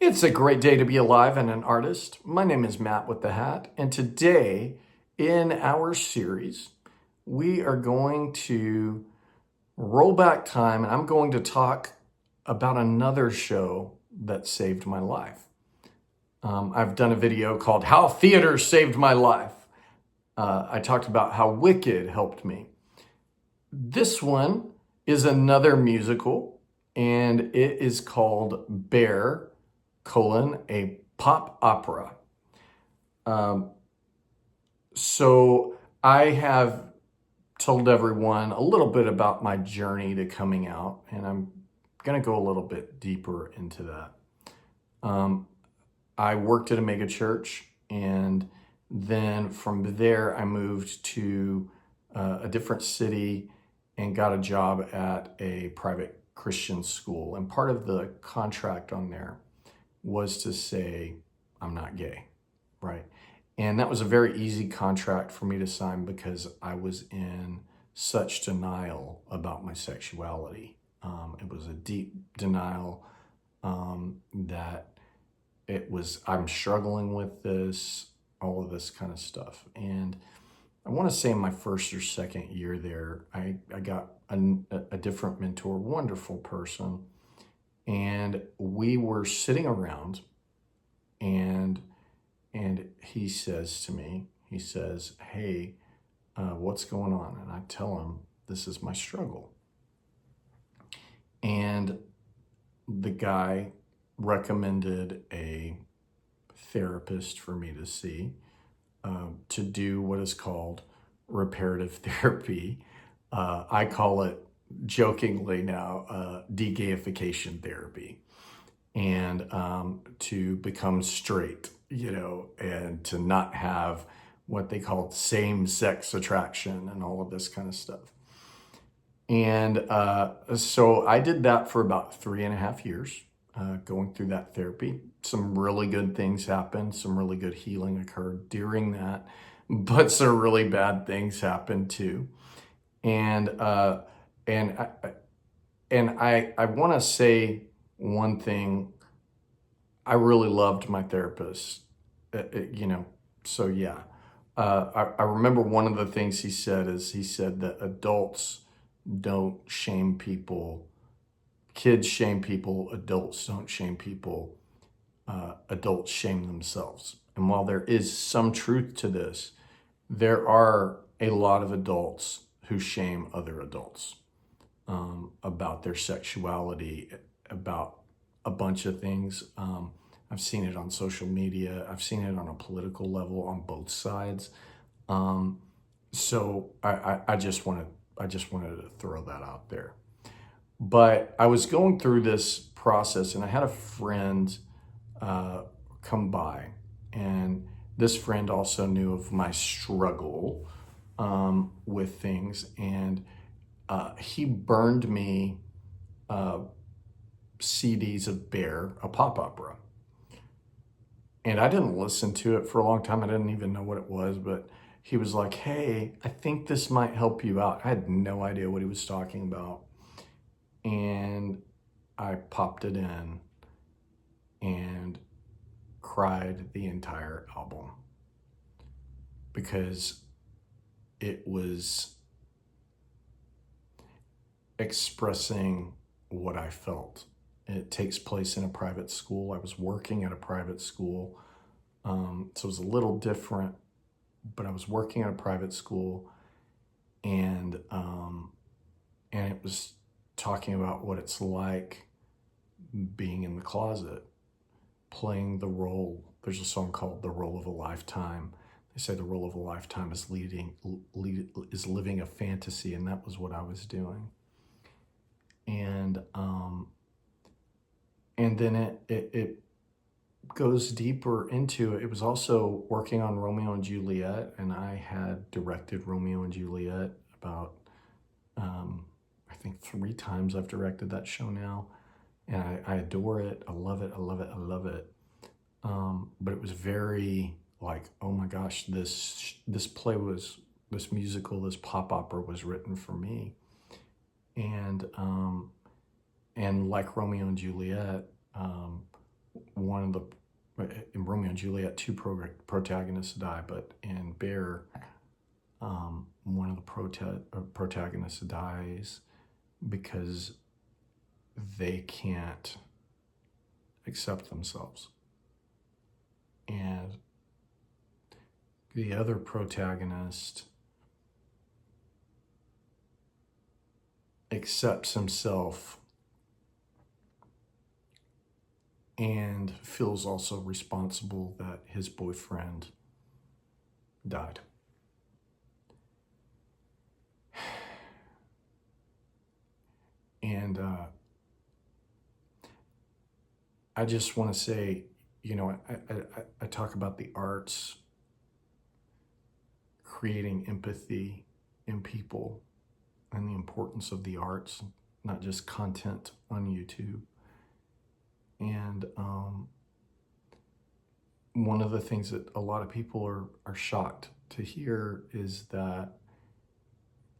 It's a great day to be alive and an artist. My name is Matt with the Hat, and today in our series, we are going to roll back time and I'm going to talk about another show that saved my life. I've done a video called How Theater Saved My Life. I talked about how Wicked helped me. This one is another musical, and it is called Bear, a pop opera. So I have told everyone a little bit about my journey to coming out, and I'm going to go a little bit deeper into that. I worked at a mega church, and then from there I moved to a different city and got a job at a private Christian school. And part of the contract on there was to say, I'm not gay, right? And that was a very easy contract for me to sign because I was in such denial about my sexuality. It was a deep denial that I'm struggling with this, all of this kind of stuff. And I want to say in my first or second year there, I got a different mentor, wonderful person. And we were sitting around and he says to me, hey, what's going on? And I tell him, this is my struggle. And the guy recommended a therapist for me to see, to do what is called reparative therapy. I call it jokingly now, de-gayification therapy, and to become straight, and to not have what they call same-sex attraction and all of this kind of stuff. And so I did that for about 3.5 years, going through that therapy. Some really good things happened. Some really good healing occurred during that, but some really bad things happened too. And I want to say one thing. I really loved my therapist, so yeah. I remember one of the things he said that adults don't shame people. Kids shame people, adults don't shame people. Adults shame themselves. And while there is some truth to this, there are a lot of adults who shame other adults about their sexuality, about a bunch of things. I've seen it on social media. I've seen it on a political level on both sides. So I just wanted to throw that out there. But I was going through this process, and I had a friend come by, and this friend also knew of my struggle with things, and he burned me CDs of Bear, a pop opera. And I didn't listen to it for a long time. I didn't even know what it was, but he was like, hey, I think this might help you out. I had no idea what he was talking about. And I popped it in and cried the entire album because it was expressing what I felt. It takes place in a private school. I was working at a private school, so it was a little different, but I was working at a private school, and it was talking about what it's like being in the closet, playing the role. There's a song called "The Role of a Lifetime." They say the role of a lifetime is living a fantasy, and that was what I was doing. And then it goes deeper into it. It was also working on Romeo and Juliet, and I had directed Romeo and Juliet about, I think 3 times I've directed that show now, and I adore it. I love it. I love it. I love it. But it was very like, oh my gosh, this musical, this pop opera was written for me. And like Romeo and Juliet, one of the, in Romeo and Juliet, two protagonists die, but in Bear, one of the protagonists dies because they can't accept themselves. And the other protagonist accepts himself and feels also responsible that his boyfriend died. And I just want to say, you know, I talk about the arts creating empathy in people and the importance of the arts, not just content on YouTube. And one of the things that a lot of people are shocked to hear is that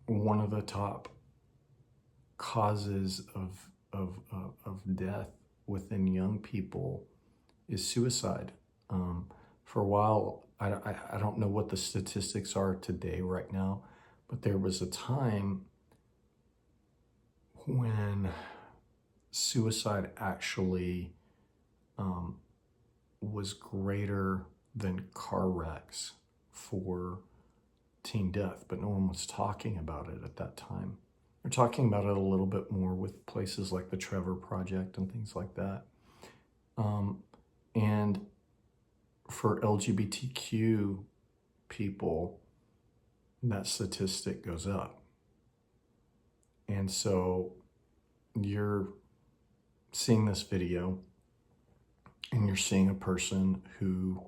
one of the top causes of death within young people is suicide. For a while, I don't know what the statistics are today right now, but there was a time when suicide actually was greater than car wrecks for teen death, but no one was talking about it at that time. They're talking about it a little bit more with places like the Trevor Project and things like that. And for LGBTQ people, that statistic goes up. And so you're seeing this video and you're seeing a person who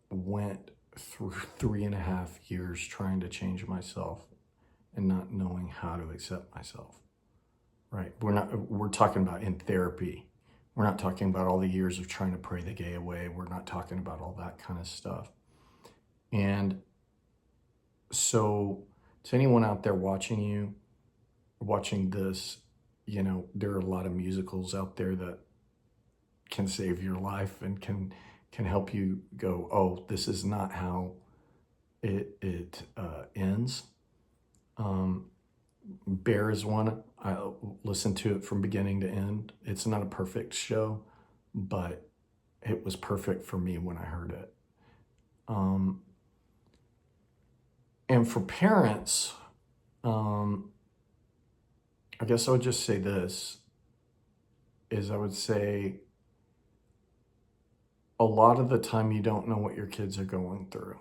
went through 3.5 years trying to change myself and not knowing how to accept myself, right? We're talking about in therapy. We're not talking about all the years of trying to pray the gay away. We're not talking about all that kind of stuff. And so to anyone out there watching this, you know, there are a lot of musicals out there that can save your life and can help you go, oh, this is not how it ends. Bear is one. I listened to it from beginning to end. It's not a perfect show, but it was perfect for me when I heard it. And for parents, I guess I would just say this, is I would say a lot of the time you don't know what your kids are going through.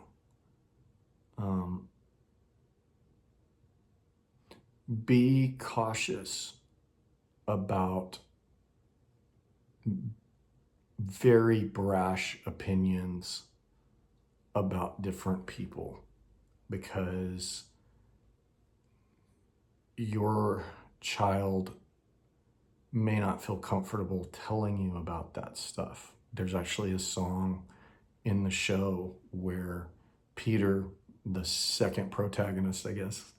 Be cautious about very brash opinions about different people, because your child may not feel comfortable telling you about that stuff. There's actually a song in the show where Peter, the second protagonist, I guess,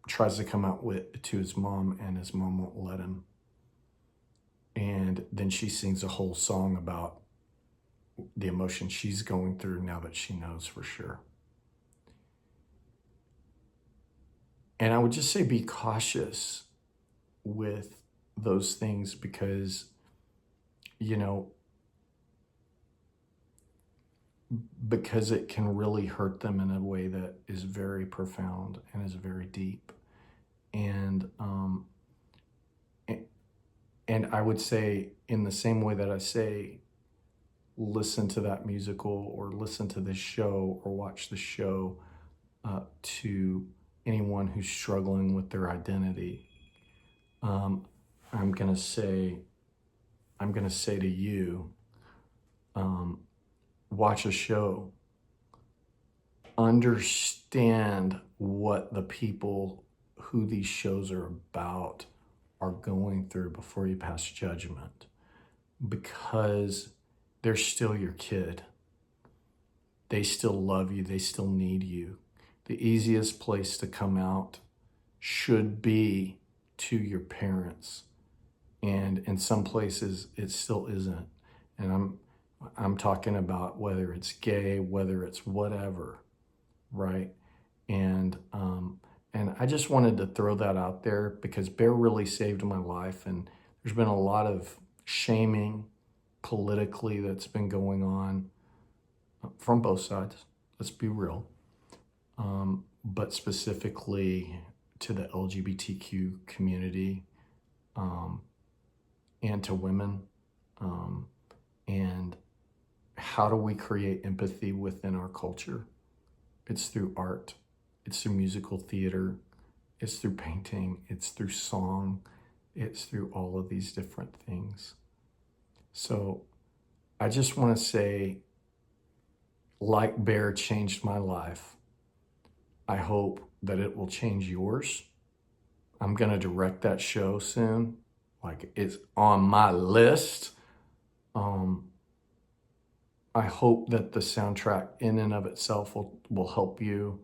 tries to come out to his mom, and his mom won't let him. And then she sings a whole song about the emotion she's going through now that she knows for sure. And I would just say be cautious with those things, because, you know, because it can really hurt them in a way that is very profound and is very deep. And I would say, in the same way that I say, listen to that musical or listen to this show or watch the show, to anyone who's struggling with their identity, I'm gonna say to you, watch a show, understand what the people who these shows are about are going through before you pass judgment, because they're still your kid. They still love you. They still need you. The easiest place to come out should be to your parents And in some places it still isn't. And I'm talking about whether it's gay, whether it's whatever, right? And I just wanted to throw that out there because Bear really saved my life, and there's been a lot of shaming politically that's been going on from both sides. Let's be real, but specifically to the LGBTQ community, and to women. And how do we create empathy within our culture? It's through art, it's through musical theater, it's through painting, it's through song, it's through all of these different things. So I just want to say, like Bear changed my life, I hope that it will change yours. I'm going to direct that show soon. Like, it's on my list. I hope that the soundtrack in and of itself will help you.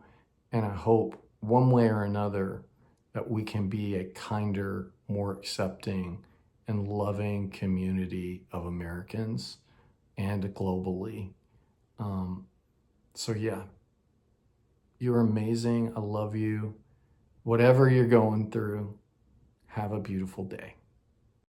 And I hope one way or another that we can be a kinder, more accepting and loving community of Americans and globally. So yeah, you're amazing. I love you. Whatever you're going through, have a beautiful day.